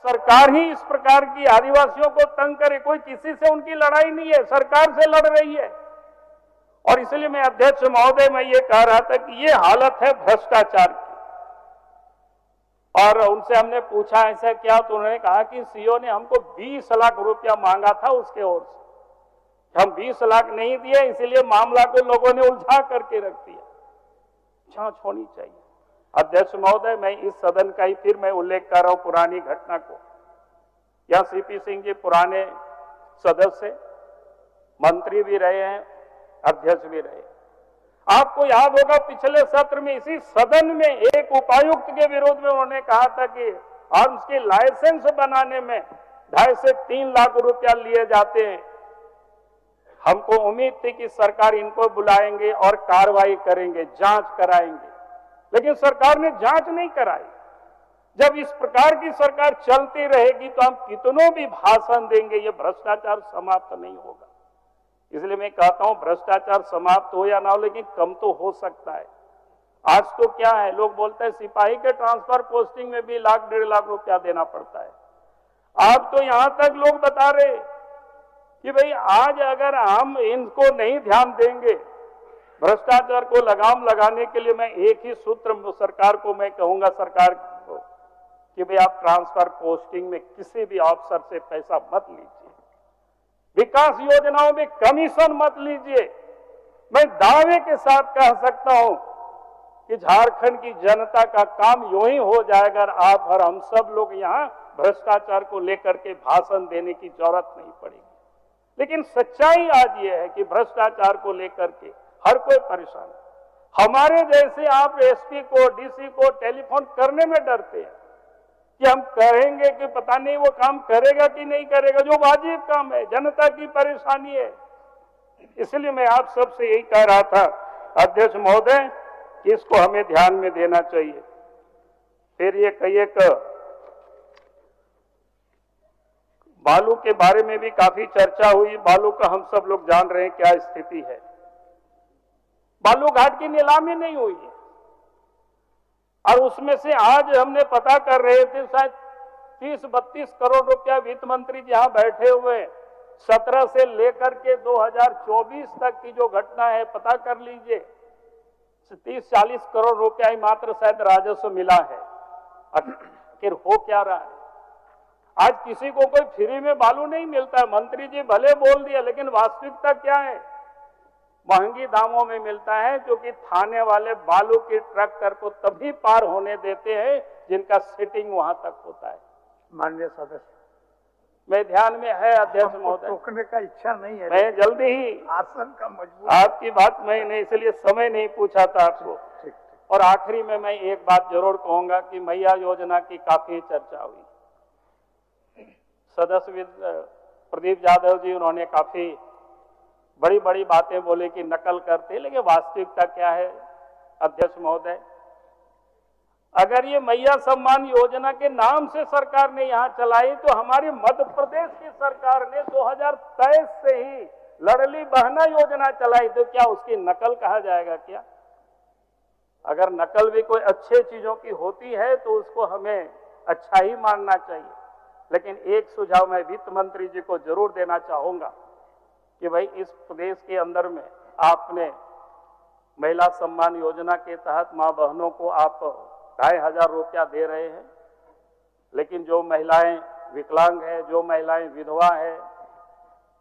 सरकार ही इस प्रकार की आदिवासियों को तंग करे। कोई किसी से उनकी लड़ाई नहीं है, सरकार से लड़ रही है। और इसलिए मैं अध्यक्ष महोदय मैं ये कह रहा था कि ये हालत है भ्रष्टाचार की। और उनसे हमने पूछा ऐसा क्या, तो उन्होंने कहा कि सीओ ने हमको 20 लाख रुपया मांगा था उसके ओर से, हम 20 लाख नहीं दिए, इसलिए मामला को लोगों ने उलझा करके रख दिया। जांच होनी चाहिए। अध्यक्ष महोदय मैं इस सदन का ही फिर मैं उल्लेख कर रहा हूं पुरानी घटना को। यहां सीपी सिंह जी पुराने सदस्य, मंत्री भी रहे हैं, अध्यक्ष भी रहे। आपको याद होगा पिछले सत्र में इसी सदन में एक उपायुक्त के विरोध में उन्होंने कहा था कि आर्म्स के लाइसेंस बनाने में 2.5 से 3 लाख रुपया लिए जाते हैं। हमको उम्मीद थी कि सरकार इनको बुलाएंगे और कार्रवाई करेंगे, जांच कराएंगे, लेकिन सरकार ने जांच नहीं कराई। जब इस प्रकार की सरकार चलती रहेगी तो हम कितनों भी भाषण देंगे, ये भ्रष्टाचार समाप्त नहीं होगा। इसलिए मैं कहता हूं भ्रष्टाचार समाप्त हो या ना हो, लेकिन कम तो हो सकता है। आज तो क्या है, लोग बोलते हैं सिपाही के ट्रांसफर पोस्टिंग में भी 1 लाख 1.5 लाख रुपया देना पड़ता है। अब तो यहां तक लोग बता रहे कि भाई आज अगर हम इनको नहीं ध्यान देंगे, भ्रष्टाचार को लगाम लगाने के लिए मैं एक ही सूत्र सरकार को मैं कहूंगा, सरकार को, कि भाई आप ट्रांसफर पोस्टिंग में किसी भी अफसर से पैसा मत लीजिए, विकास योजनाओं में कमीशन मत लीजिए। मैं दावे के साथ कह सकता हूं कि झारखंड की जनता का काम यूं ही हो जाएगा, आप और हम सब लोग यहां भ्रष्टाचार को लेकर के भाषण देने की जरूरत नहीं पड़ेगी। लेकिन सच्चाई आज ये है कि भ्रष्टाचार को लेकर के हर कोई परेशान है। हमारे जैसे आप एसपी को, डीसी को टेलीफोन करने में डरते हैं कि हम कहेंगे कि पता नहीं वो काम करेगा कि नहीं करेगा, जो वाजिब काम है, जनता की परेशानी है। इसलिए मैं आप सबसे यही कह रहा था अध्यक्ष महोदय कि इसको हमें ध्यान में देना चाहिए। फिर ये कहिए कि बालू के बारे में भी काफी चर्चा हुई। बालू का हम सब लोग जान रहे हैं क्या स्थिति है। बालू घाट की नीलामी नहीं हुई है और उसमें से आज हमने पता कर रहे थे शायद 30-32 करोड़ रुपया वित्त मंत्री जहां बैठे हुए 17 से लेकर के 2024 तक की जो घटना है पता कर लीजिए, 30-40 करोड़ रुपया ही मात्र शायद राजस्व मिला है। आखिर हो क्या रहा है? आज किसी को कोई फ्री में बालू नहीं मिलता है। मंत्री जी भले बोल दिया, लेकिन वास्तविकता क्या है? महंगी दामों में मिलता है, क्योंकि थाने वाले बालू की ट्रैक्टर को तभी पार होने देते हैं जिनका सिटिंग वहां तक होता है। माननीय सदस्य, मैं ध्यान में है अध्यक्ष महोदय, रोकने का इच्छा नहीं है, मैं जल्दी ही आसन का मजबूत आपकी बात मैं नहीं, इसलिए समय नहीं पूछा था आपको। और आखिरी में मैं एक बात जरूर कहूंगा कि मैया योजना की काफी चर्चा हुई। सदस्य प्रदीप यादव जी उन्होंने काफी बड़ी बड़ी बातें बोले कि नकल करते, लेकिन वास्तविकता क्या है अध्यक्ष महोदय? अगर ये मैया सम्मान योजना के नाम से सरकार ने यहां चलाई, तो हमारी मध्य प्रदेश की सरकार ने 2023 से ही लड़ली बहना योजना चलाई, तो क्या उसकी नकल कहा जाएगा क्या? अगर नकल भी कोई अच्छे चीजों की होती है तो उसको हमें अच्छा ही मानना चाहिए। लेकिन एक सुझाव मैं वित्त मंत्री जी को जरूर देना चाहूंगा कि भाई इस प्रदेश के अंदर में आपने महिला सम्मान योजना के तहत मां बहनों को आप 2,500 रुपया दे रहे हैं, लेकिन जो महिलाएं विकलांग है, जो महिलाएं विधवा है,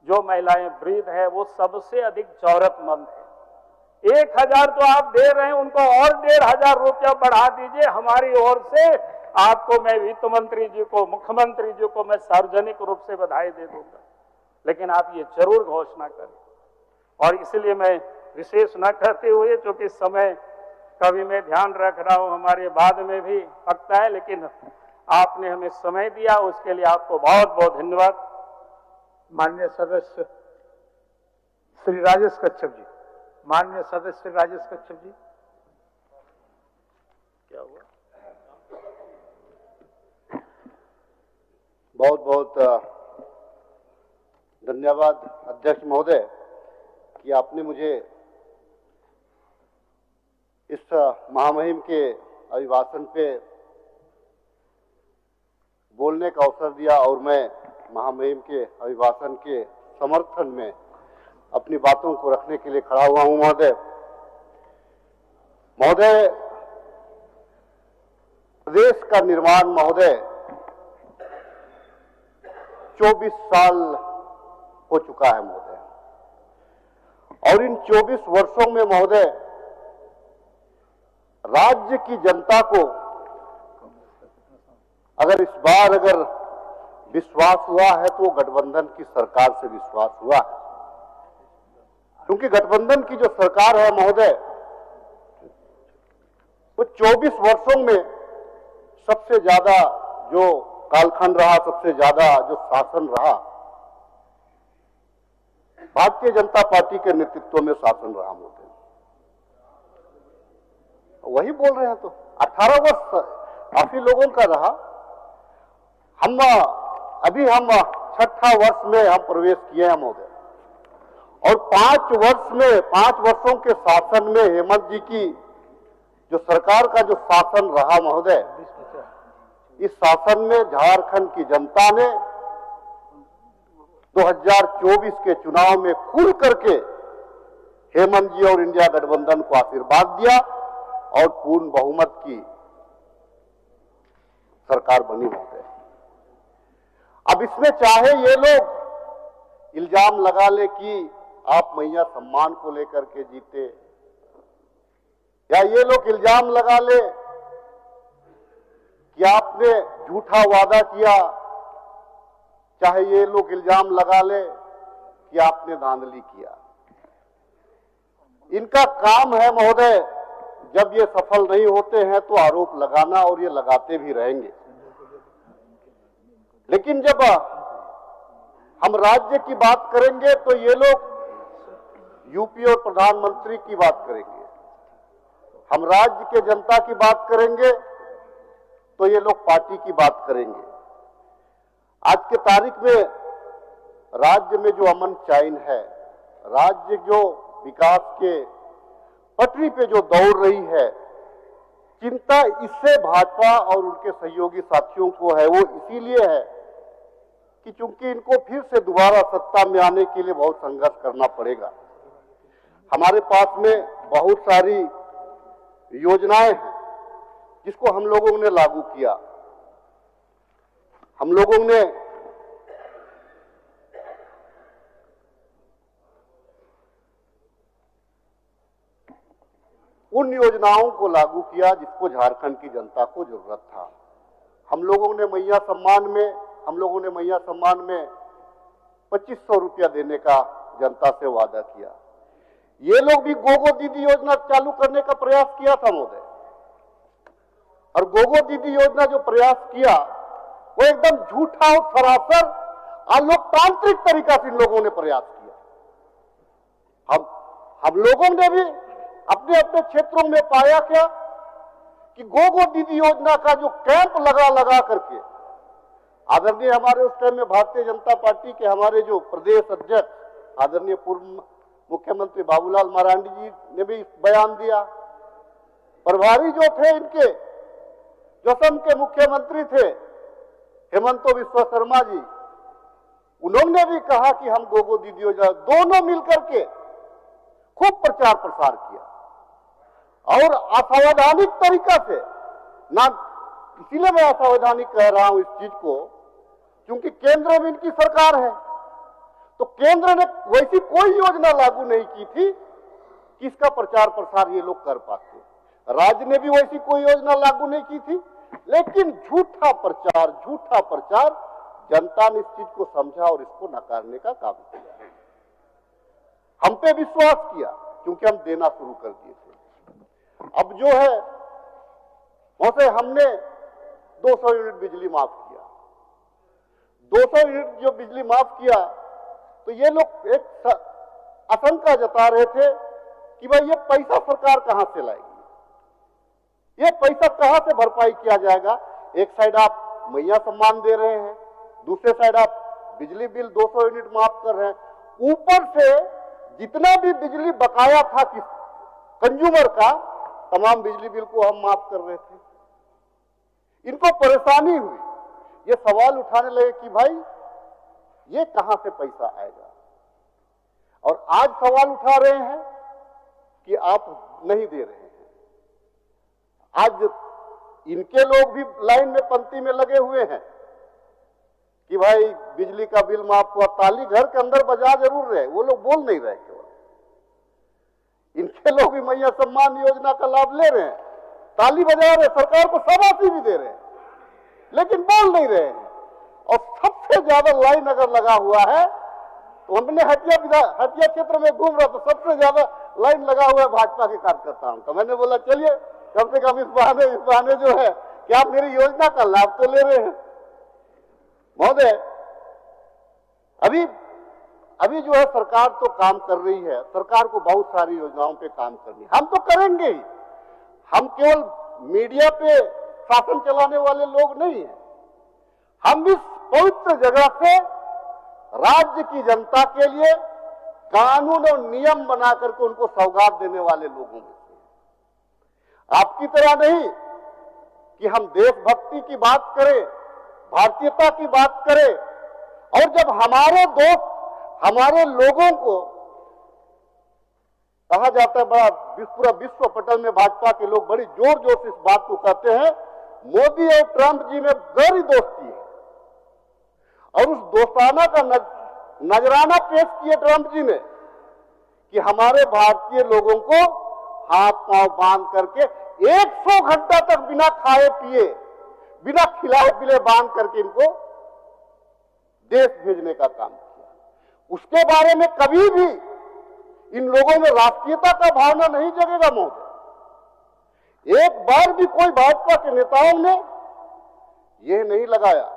जो महिलाएं वृद्ध है, वो सबसे अधिक जरूरतमंद है। 1,000 तो आप दे रहे हैं, उनको और 1,500 रुपया बढ़ा दीजिए। हमारी ओर से आपको, मैं वित्त मंत्री जी को, मुख्यमंत्री जी को मैं सार्वजनिक रूप से बधाई दे दूंगा, लेकिन आप ये जरूर घोषणा करें। और इसलिए मैं विशेष न कहते हुए, क्योंकि समय का भी मैं ध्यान रख रहा हूं, हमारे बाद में भी पकता है, लेकिन आपने हमें समय दिया उसके लिए आपको बहुत बहुत धन्यवाद। माननीय सदस्य श्री राजेश कच्छप जी, माननीय सदस्य श्री राजेश कच्छप जी। क्या हुआ? बहुत बहुत धन्यवाद अध्यक्ष महोदय कि आपने मुझे इस महामहिम के अभिभाषण पे बोलने का अवसर दिया और मैं महामहिम के अभिभाषण के समर्थन में अपनी बातों को रखने के लिए खड़ा हुआ हूं। महोदय, प्रदेश का निर्माण महोदय 24 साल हो चुका है महोदय, और इन 24 वर्षों में महोदय राज्य की जनता को अगर इस बार विश्वास हुआ है तो गठबंधन की सरकार से विश्वास हुआ है, क्योंकि गठबंधन की जो सरकार है महोदय वो 24 वर्षों में सबसे ज्यादा जो कालखंड रहा, सबसे ज्यादा जो शासन रहा, भारतीय जनता पार्टी के नेतृत्व में शासन रहा महोदय। वही बोल रहे हैं तो 18 वर्ष काफी लोगों का रहा। हम 6ठा वर्ष में हम प्रवेश किए हैं महोदय, और 5 वर्षों के शासन में हेमंत जी की जो सरकार का जो शासन रहा महोदय, इस शासन में झारखंड की जनता ने 2024 के चुनाव में खुल करके हेमंत जी और इंडिया गठबंधन को आशीर्वाद दिया और पूर्ण बहुमत की सरकार बनी महोदय। अब इसमें चाहे ये लोग इल्जाम लगा ले कि आप मैया सम्मान को लेकर के जीते, या ये लोग इल्जाम लगा ले कि आपने झूठा वादा किया, चाहे ये लोग इल्जाम लगा ले कि आपने धांधली किया। इनका काम है महोदय, जब ये सफल नहीं होते हैं तो आरोप लगाना, और ये लगाते भी रहेंगे। लेकिन जब हम राज्य की बात करेंगे तो ये लोग यूपी और प्रधानमंत्री की बात करेंगे, हम राज्य के जनता की बात करेंगे तो ये लोग पार्टी की बात करेंगे। आज के तारीख में राज्य में जो अमन चैन है, राज्य जो विकास के पटरी पे जो दौड़ रही है, चिंता इससे भाजपा और उनके सहयोगी साथियों को है। वो इसीलिए है कि चूंकि इनको फिर से दोबारा सत्ता में आने के लिए बहुत संघर्ष करना पड़ेगा। हमारे पास में बहुत सारी योजनाएं हैं जिसको हम लोगों ने लागू किया। हम लोगों ने उन योजनाओं को लागू किया जिसको झारखंड की जनता को जरूरत था। हम लोगों ने मैया सम्मान में 2500 रुपया देने का जनता से वादा किया। ये लोग भी गोगो दीदी योजना चालू करने का प्रयास किया था महोदय, और गोगो दीदी योजना जो प्रयास किया वो एकदम झूठा और सरासर अलोकतांत्रिक तरीका से इन लोगों ने प्रयास किया। हम लोगों ने भी अपने अपने क्षेत्रों में पाया क्या कि गोगो दीदी योजना का जो कैंप लगा करके, आदरणीय हमारे उस टाइम में भारतीय जनता पार्टी के हमारे जो प्रदेश अध्यक्ष आदरणीय पूर्व मुख्यमंत्री बाबूलाल मरांडी जी ने भी बयान दिया। प्रभारी जो थे इनके, जो असम के मुख्यमंत्री थे हेमंत बिस्वा शर्मा जी, उन्होंने भी कहा कि हम गोगो दीदी योजना, दोनों मिलकर के खूब प्रचार प्रसार किया और असावधानिक तरीका से ना, इसीलिए मैं असावधानिक कह रहा हूं इस चीज को क्योंकि केंद्र में इनकी सरकार है, तो केंद्र ने वैसी कोई योजना लागू नहीं की थी कि इसका प्रचार प्रसार ये लोग कर पाते। राज्य ने भी वैसी कोई योजना लागू नहीं की थी, लेकिन झूठा प्रचार जनता ने इस चीज को समझा और इसको नकारने का काम किया। हम पे विश्वास किया क्योंकि हम देना शुरू कर दिए थे। अब जो है वैसे हमने 200 यूनिट बिजली माफ किया। 200 यूनिट जो बिजली माफ किया तो ये लोग एक आशंका जता रहे थे कि भाई ये पैसा सरकार कहां से लाएगी, ये पैसा कहां से भरपाई किया जाएगा। एक साइड आप मैया सम्मान दे रहे हैं, दूसरे साइड आप बिजली बिल 200 यूनिट माफ कर रहे हैं, ऊपर से जितना भी बिजली बकाया था कि कंज्यूमर का, तमाम बिजली बिल को हम माफ कर रहे थे। इनको परेशानी हुई ये सवाल उठाने लगे कि भाई ये कहां से पैसा आएगा, और आज सवाल उठा रहे हैं कि आप नहीं दे रहे हैं। आज इनके लोग भी लाइन में पंक्ति में लगे हुए हैं कि भाई बिजली का बिल माफ हुआ, ताली घर के अंदर बजा जरूर रहे, वो लोग बोल नहीं रहे। केवल इनके लोग भी मैया सम्मान योजना का लाभ ले रहे हैं, ताली बजा रहे, सरकार को शाबाशी भी दे रहे हैं, लेकिन बोल नहीं रहे हैं। और सबसे ज्यादा लाइन अगर लगा हुआ है तो हमने हटिया क्षेत्र में घूम रहा, तो सबसे ज्यादा लाइन लगा हुआ है भाजपा के कार्यकर्ताओं का। मैंने बोला चलिए कम से कम इस बहाने जो है कि आप मेरी योजना का लाभ तो ले रहे हैं। महोदय, अभी जो है सरकार तो काम कर रही है, सरकार को बहुत सारी योजनाओं पे काम करनी है, हम तो करेंगे ही। हम केवल मीडिया पे शासन चलाने वाले लोग नहीं हैं, हम इस पवित्र जगह से राज्य की जनता के लिए कानून और नियम बना करके उनको सौगात देने वाले लोगों में से। आपकी तरह नहीं कि हम देशभक्ति की बात करें, भारतीयता की बात करें, और जब हमारे दोस्त हमारे लोगों को कहा जाता है, बड़ा पूरा विश्व पटल में भाजपा के लोग बड़ी जोर जोर से इस बात को कहते हैं, मोदी और ट्रंप जी में गहरी दोस्ती है। और उस दोस्ताना का नजराना पेश किए ट्रंप जी ने कि हमारे भारतीय लोगों को हाथ पांव बांध करके 100 घंटा तक बिना खाए पिए, बिना खिलाए पिले बांध करके इनको देश भेजने का काम किया। उसके बारे में कभी भी इन लोगों में राष्ट्रीयता का भावना नहीं जगेगा। महोदय, एक बार भी कोई भाजपा के नेताओं ने यह नहीं लगाया,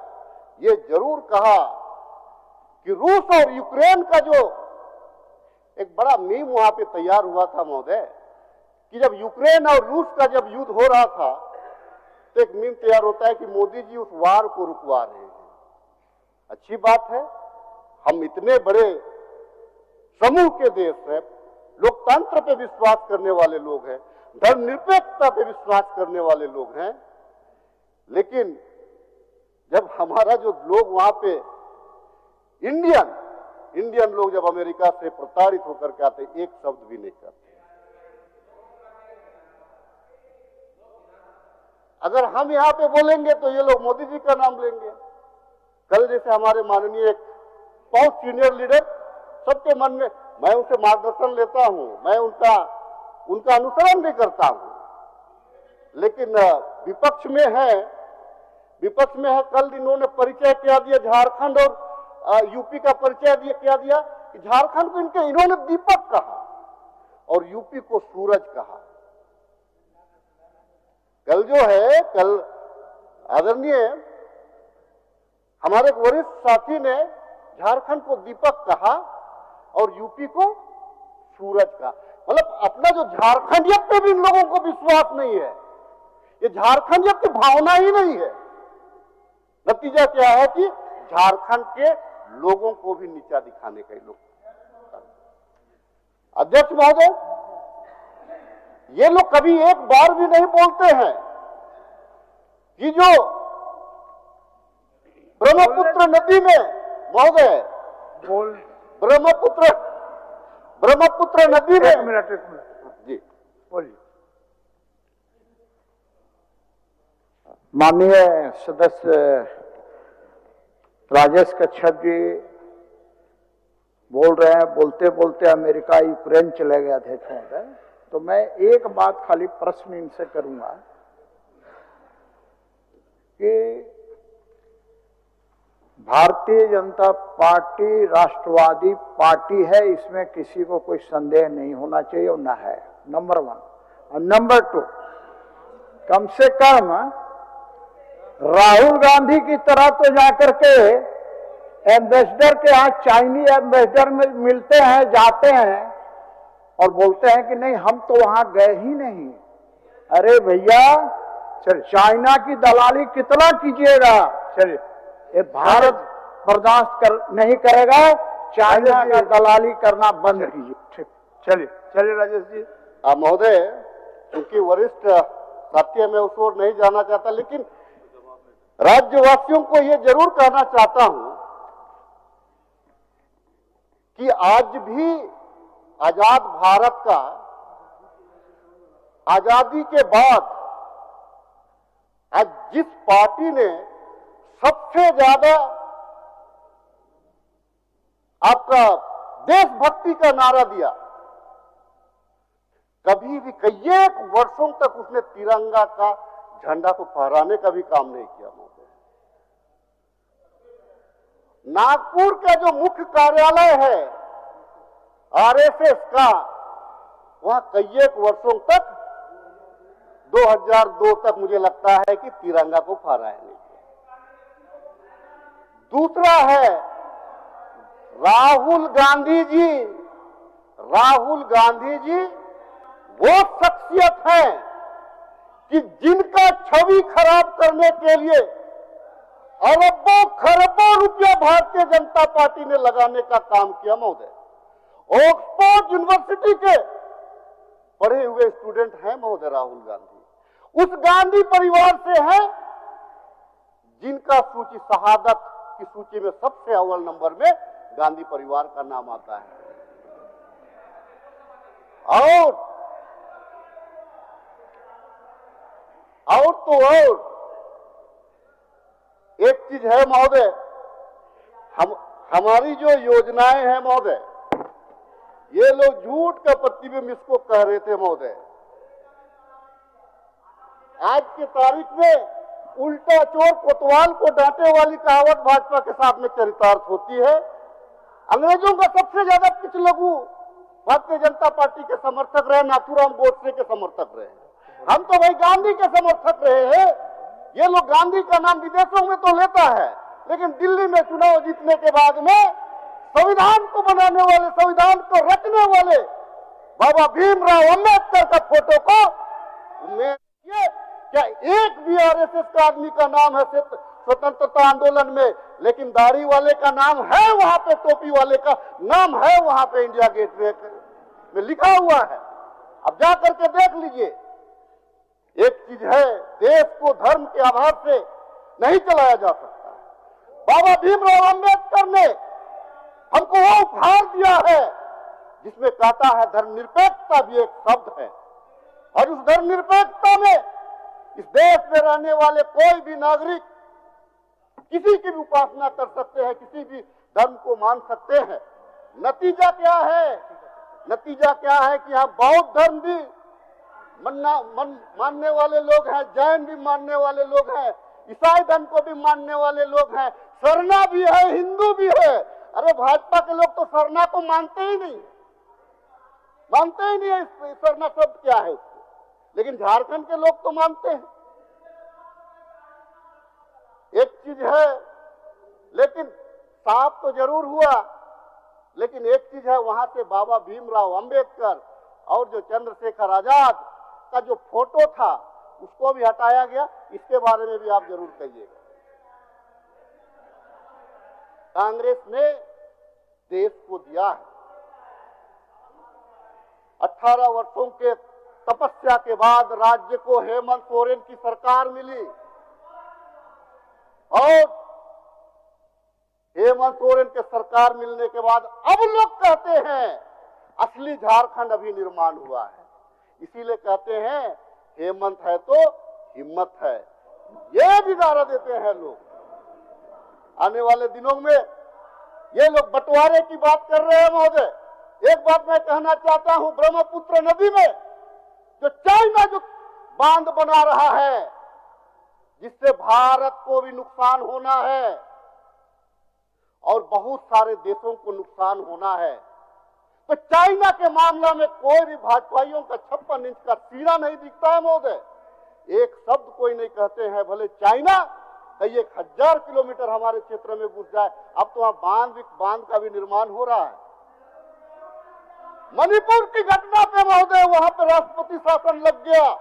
ये जरूर कहा कि रूस और यूक्रेन का जो एक बड़ा मीम वहां पे तैयार हुआ था महोदय, कि जब यूक्रेन और रूस का जब युद्ध हो रहा था तो एक मीम तैयार होता है कि मोदी जी उस वार को रुकवा रहे हैं। अच्छी बात है, हम इतने बड़े समूह के देश है, लोकतंत्र पे विश्वास करने वाले लोग हैं, धर्मनिरपेक्षता पे विश्वास करने वाले लोग हैं, लेकिन जब हमारा जो लोग वहां पे इंडियन लोग जब अमेरिका से प्रताड़ित होकर के आते, एक शब्द भी नहीं करते। अगर हम यहां पे बोलेंगे तो ये लोग मोदी जी का नाम लेंगे। कल जैसे हमारे माननीय एक बहुत सीनियर लीडर, सबके मन में, मैं उनसे मार्गदर्शन लेता हूं, मैं उनका अनुसरण भी करता हूं, लेकिन विपक्ष में है। कल इन्होंने परिचय क्या दिया झारखंड और यूपी का परिचय क्या दिया कि झारखंड को इन्होंने दीपक कहा और यूपी को सूरज कहा। कल आदरणीय हमारे एक वरिष्ठ साथी ने झारखंड को दीपक कहा और यूपी को सूरज कहा। मतलब अपना जो झारखंडियत पे भी इन लोगों को विश्वास नहीं है, ये झारखंडियत की भावना ही नहीं है। नतीजा क्या है कि झारखंड के लोगों को भी नीचा दिखाने का लोग। अध्यक्ष महोदय, ये लोग कभी एक बार भी नहीं बोलते हैं कि जो ब्रह्मपुत्र नदी में महोदय ब्रह्मपुत्र नदी में एक मिनट जी बोलिए। माननीय सदस्य राजेश कच्छप जी बोल रहे हैं, बोलते बोलते अमेरिका यूक्रेन चले गए अध्यक्ष महोदय। तो मैं एक बात खाली प्रश्न इनसे करूंगा कि भारतीय जनता पार्टी राष्ट्रवादी पार्टी है, इसमें किसी को कोई संदेह नहीं होना चाहिए और न है, नंबर 1। और नंबर 2, कम से कम राहुल गांधी की तरह तो जाकर के एम्बेसडर के यहाँ चाइनीज एम्बेसडर में मिलते हैं, जाते हैं और बोलते हैं कि नहीं हम तो वहां गए ही नहीं। अरे भैया, चल चाइना की दलाली कितना कीजिएगा, चलिए ये भारत बर्दाश्त नहीं करेगा, चाइना का दलाली करना बंद कीजिए। ठीक, चलिए राजेश जी। महोदय, क्योंकि वरिष्ठ साथी मैं उस ओर नहीं जाना चाहता, लेकिन राज्यवासियों को यह जरूर कहना चाहता हूं कि आज भी आजाद भारत का आजादी के बाद आज जिस पार्टी ने सबसे ज्यादा आपका देशभक्ति का नारा दिया, कभी भी कई एक वर्षों तक उसने तिरंगा का झंडा को फहराने का भी काम नहीं किया। नागपुर का जो मुख्य कार्यालय है आरएसएस का, वहां कई एक वर्षों तक 2002 तक मुझे लगता है कि तिरंगा को फहराया नहीं। दूसरा है राहुल गांधी जी वो शख्सियत है कि जिनका छवि खराब करने के लिए अरबों खरबों रुपया भारतीय जनता पार्टी ने लगाने का काम किया। महोदय ऑक्सफोर्ड यूनिवर्सिटी के पढ़े हुए स्टूडेंट हैं महोदय राहुल गांधी। उस गांधी परिवार से है जिनका सूची शहादत की सूची में सबसे अव्वल नंबर में गांधी परिवार का नाम आता है। और तो और एक चीज है महोदय, हमारी जो योजनाएं हैं महोदय, ये लोग झूठ का प्रतिबिंब इसको कह रहे थे महोदय। आज की तारीख में उल्टा चोर कोतवाल को डांटे वाली कहावत भाजपा के साथ में चरितार्थ होती है। अंग्रेजों का सबसे ज्यादा पिछलघु भारतीय जनता पार्टी के समर्थक रहे, नाथूराम गोडसे के समर्थक रहे। हम तो भाई गांधी के समर्थक रहे हैं। ये लोग गांधी का नाम विदेशों में तो लेता है, लेकिन दिल्ली में चुनाव जीतने के बाद में संविधान को बनाने वाले, संविधान को रचने वाले बाबा भीमराव अंबेडकर का फोटो को मैं क्या एक भी आरएसएस का आदमी का नाम है स्वतंत्रता आंदोलन में, लेकिन दाढ़ी वाले का नाम है वहां पे, टोपी वाले का नाम है वहां पे इंडिया गेट में लिखा हुआ है। अब जा करके देख लीजिए। एक चीज है, देश को धर्म के आधार से नहीं चलाया जा सकता। बाबा भीमराव अंबेडकर ने हमको वो उपहार दिया है जिसमें कहता है धर्मनिरपेक्षता भी एक शब्द है, और उस धर्मनिरपेक्षता में इस देश में रहने वाले कोई भी नागरिक किसी की भी उपासना कर सकते हैं, किसी भी धर्म को मान सकते हैं। नतीजा क्या है? नतीजा क्या है कि यहाँ बौद्ध धर्म भी मानने वाले लोग हैं, जैन भी मानने वाले लोग हैं, ईसाई धर्म को भी मानने वाले लोग हैं, सरना भी है, हिंदू भी है। अरे भाजपा के लोग तो सरना को मानते ही नहीं है। सरना शब्द क्या है उसको, लेकिन झारखंड के लोग तो मानते हैं। एक चीज है, लेकिन साफ तो जरूर हुआ, लेकिन एक चीज है, वहां से बाबा भीमराव अंबेडकर और जो चंद्रशेखर आजाद का जो फोटो था उसको भी हटाया गया। इसके बारे में भी आप जरूर कहिएगा। कांग्रेस ने देश को दिया है 18 वर्षों के तपस्या के बाद राज्य को हेमंत सोरेन की सरकार मिली, और हेमंत सोरेन के सरकार मिलने के बाद अब लोग कहते हैं असली झारखंड अभी निर्माण हुआ है। इसीलिए कहते हैं हेमंत है तो हिम्मत है, ये भी नारा देते हैं लोग। आने वाले दिनों में ये लोग बंटवारे की बात कर रहे हैं महोदय। एक बात मैं कहना चाहता हूं, ब्रह्मपुत्र नदी में जो चाइना जो बांध बना रहा है, जिससे भारत को भी नुकसान होना है और बहुत सारे देशों को नुकसान होना है, तो चाइना के मामला में कोई भी भाजपाइयों का 56 इंच का सीना नहीं दिखता है महोदय। एक शब्द कोई नहीं कहते हैं, भले चाइना कई 1000 किलोमीटर हमारे क्षेत्र में घुस जाए। अब तो वहां बांध का भी निर्माण हो रहा है। मणिपुर की घटना पे महोदय वहां पे राष्ट्रपति शासन लग गया।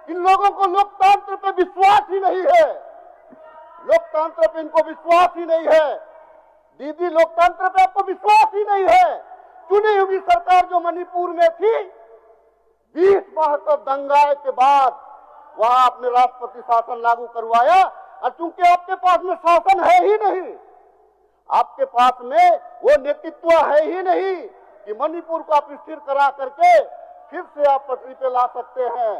इन लोगों को लोकतंत्र पे विश्वास ही नहीं है, लोकतंत्र पे इनको विश्वास ही नहीं है। दीदी, लोकतंत्र पे आपको विश्वास ही नहीं है। चुनी हुई सरकार जो मणिपुर में थी, 20 माह तक दंगाए के बाद वहां अपने राष्ट्रपति शासन लागू करवाया, और चूंकि आपके पास में शासन है ही नहीं, आपके पास में वो नेतृत्व है ही नहीं कि मणिपुर को आप स्थिर करा करके फिर से आप पटरी पे ला सकते हैं।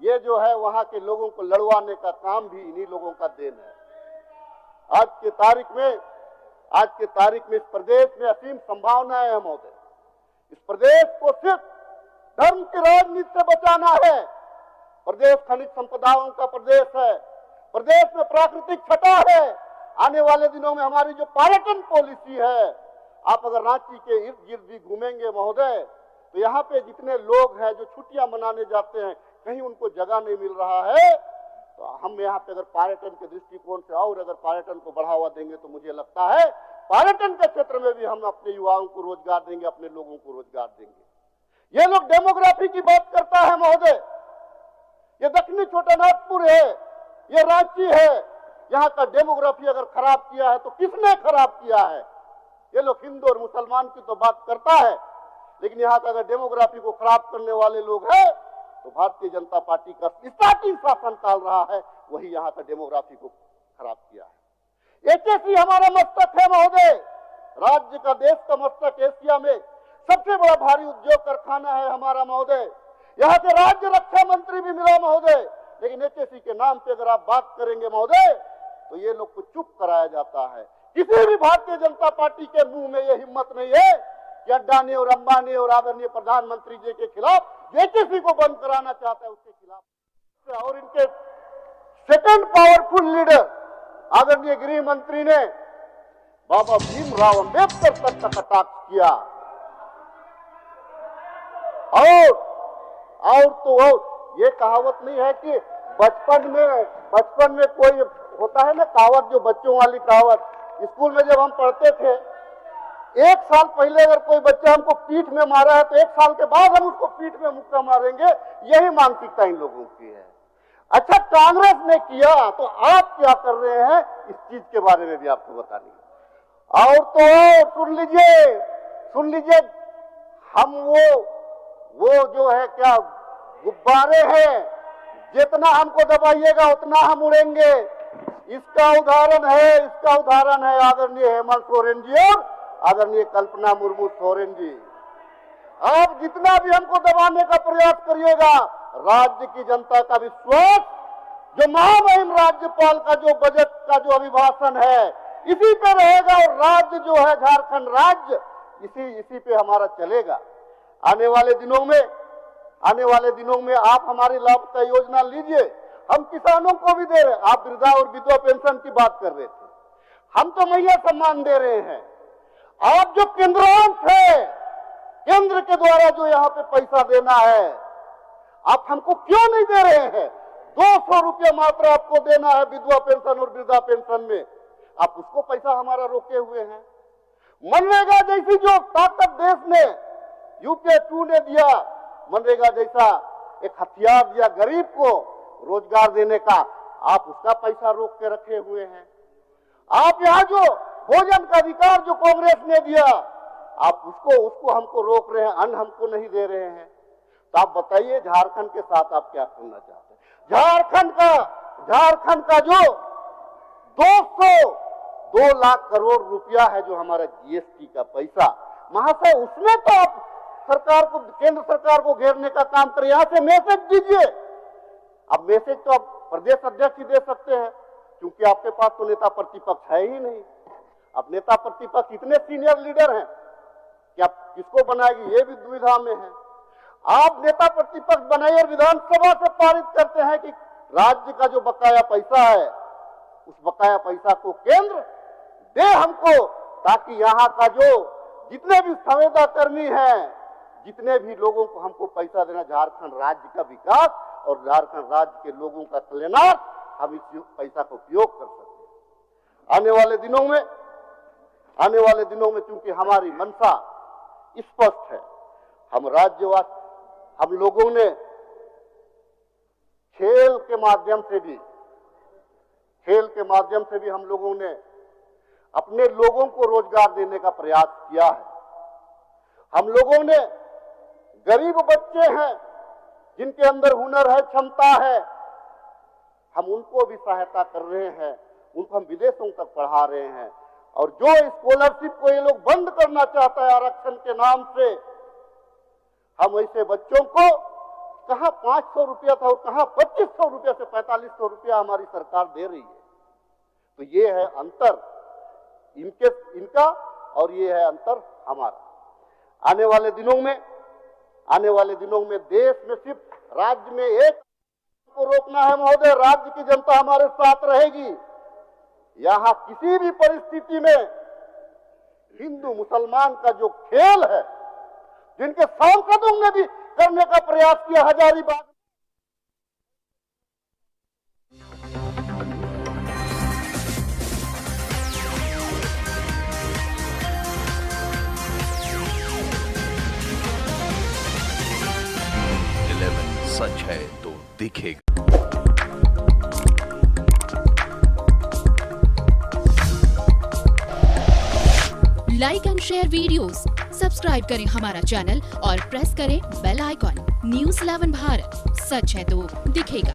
ये जो है वहां के लोगों को लड़वाने का काम भी इन्हीं लोगों का देन है। आज के तारीख में इस प्रदेश में असीम संभावनाएं हैं महोदय। इस प्रदेश को सिर्फ धर्म की राजनीति से बचाना है। प्रदेश खनिज संपदाओं का प्रदेश है, प्रदेश में प्राकृतिक छटा है। आने वाले दिनों में हमारी जो पर्यटन पॉलिसी है, आप अगर रांची के इर्द गिर्द भी घूमेंगे महोदय, तो यहाँ पे जितने लोग हैं जो छुट्टियां मनाने जाते हैं, कहीं उनको जगह नहीं मिल रहा है। तो हम यहाँ पे अगर पर्यटन के दृष्टिकोण से और अगर पर्यटन को बढ़ावा देंगे तो मुझे लगता है पर्यटन के क्षेत्र में भी हम अपने युवाओं को रोजगार देंगे, अपने लोगों को रोजगार देंगे। ये लोग डेमोग्राफी की बात करता है महोदय। ये दक्षिणी छोटानागपुर है, ये रांची है, यहाँ का डेमोग्राफी अगर खराब किया है तो किसने खराब किया है? ये लोग हिंदू और मुसलमान की तो बात करता है, लेकिन यहाँ का अगर डेमोग्राफी को खराब करने वाले लोग हैं तो भारतीय जनता पार्टी का स्टार्टिंग शासन काल रहा है, वही यहाँ का डेमोग्राफी को खराब किया है। एचएससी हमारा मस्तक है महोदय, राज्य का, देश का मस्तक। एशिया में सबसे बड़ा भारी उद्योग कारखाना है हमारा महोदय। यहाँ के राज्य रक्षा मंत्री भी मिला महोदय, लेकिन एचएससी के नाम पे अगर आप बात करेंगे महोदय तो ये लोग को चुप कराया जाता है। किसी भी भारतीय जनता पार्टी के मुंह में ये हिम्मत नहीं है कि अड्डानी और अंबानी और आदरणीय प्रधानमंत्री जी के खिलाफ एचएससी को बंद कराना चाहता है, उसके खिलाफ। और इनके सेकंड पावरफुल लीडर आदरणीय गृह मंत्री ने बाबा भीमराव अंबेडकर तक का कटाक्ष किया। और ये कहावत नहीं है कि बचपन में कोई होता है ना कहावत, जो बच्चों वाली कहावत, स्कूल में जब हम पढ़ते थे, 1 साल पहले अगर कोई बच्चा हमको पीठ में मारा है तो 1 साल के बाद हम उसको पीठ में मुक्का मारेंगे। यही मानसिकता इन लोगों की है। अच्छा, कांग्रेस ने किया तो आप क्या कर रहे हैं, इस चीज के बारे में भी आपको बतानी है। और तो सुन लीजिए, हम वो जो है क्या गुब्बारे हैं, जितना हमको दबाइएगा उतना हम उड़ेंगे। इसका उदाहरण है आदरणीय हेमंत सोरेन जी और आदरणीय कल्पना मुर्मू सोरेन जी। आप जितना भी हमको दबाने का प्रयास करिएगा, राज्य की जनता का विश्वास, जो महामहिम राज्यपाल का जो बजट का जो अभिभाषण है, इसी पे रहेगा। और राज्य जो है झारखंड राज्य, इसी पे हमारा चलेगा। आने वाले दिनों में आप हमारी लाभकारी योजना लीजिए, हम किसानों को भी दे रहे हैं। आप वृद्धा और विधवा पेंशन की बात कर रहे थे, हम तो मैया सम्मान दे रहे हैं। आप जो केंद्रांश है, केंद्र के द्वारा जो यहाँ पे पैसा देना है, आप हमको क्यों नहीं दे रहे हैं? 200 रुपया मात्र आपको देना है विधवा पेंशन और वृद्धा पेंशन में, आप उसको पैसा हमारा रोके हुए हैं। मनरेगा जैसी जो ताकत देश ने, यूपीए 2 ने दिया, मनरेगा जैसा एक हथियार दिया गरीब को रोजगार देने का, आप उसका पैसा रोक के रखे हुए हैं। आप यहाँ जो भोजन का अधिकार जो कांग्रेस ने दिया, आप उसको हमको रोक रहे हैं, अन्न हमको नहीं दे रहे हैं। तो आप बताइए झारखंड के साथ आप क्या करना चाहते हैं? झारखंड का जो 2 लाख करोड़ रुपया है जो हमारा जीएसटी का पैसा, महाशय, उसमें तो आप केंद्र सरकार को घेरने का काम करें। यहां से मैसेज दीजिए। अब मैसेज तो आप प्रदेश अध्यक्ष ही दे सकते हैं, क्योंकि आपके पास तो नेता प्रतिपक्ष है ही नहीं। अब नेता प्रतिपक्ष इतने सीनियर लीडर हैं कि आप किसको बनाएगी, ये भी दुविधा में है। आप नेता प्रतिपक्ष बनाइए और विधानसभा से पारित करते हैं कि राज्य का जो बकाया पैसा है, उस बकाया पैसा को केंद्र दे हमको, ताकि यहाँ का जो जितने भी संविदा कर्मी हैं, जितने भी लोगों को हमको पैसा देना, झारखंड राज्य का विकास और झारखंड राज्य के लोगों का कल्याणार्थ हम इस पैसा का उपयोग कर सकते हैं। आने वाले दिनों में चूंकि हमारी मंशा स्पष्ट है, हम लोगों ने खेल के माध्यम से भी हम लोगों ने अपने लोगों को रोजगार देने का प्रयास किया है। हम लोगों ने गरीब बच्चे हैं जिनके अंदर हुनर है, क्षमता है, हम उनको भी सहायता कर रहे हैं, उनको हम विदेशों तक पढ़ा रहे हैं। और जो स्कॉलरशिप को ये लोग बंद करना चाहता है आरक्षण के नाम से, हम ऐसे बच्चों को कहाँ 500 रुपया था और कहाँ 2500 रुपया से 4500 रुपया हमारी सरकार दे रही है। तो ये है अंतर इनका और ये है अंतर हमारा। आने वाले दिनों में देश में सिर्फ राज्य में एक को रोकना है महोदय, राज्य की जनता हमारे साथ रहेगी। यहां किसी भी परिस्थिति में हिंदू मुसलमान का जो खेल है, जिनके सांसदों ने भी करने का प्रयास किया हजारीबाग, सच है तो दिखेगा। Like and share videos, subscribe करें हमारा चैनल और प्रेस करें बेल आइकॉन। News 11 भारत, सच है तो दिखेगा।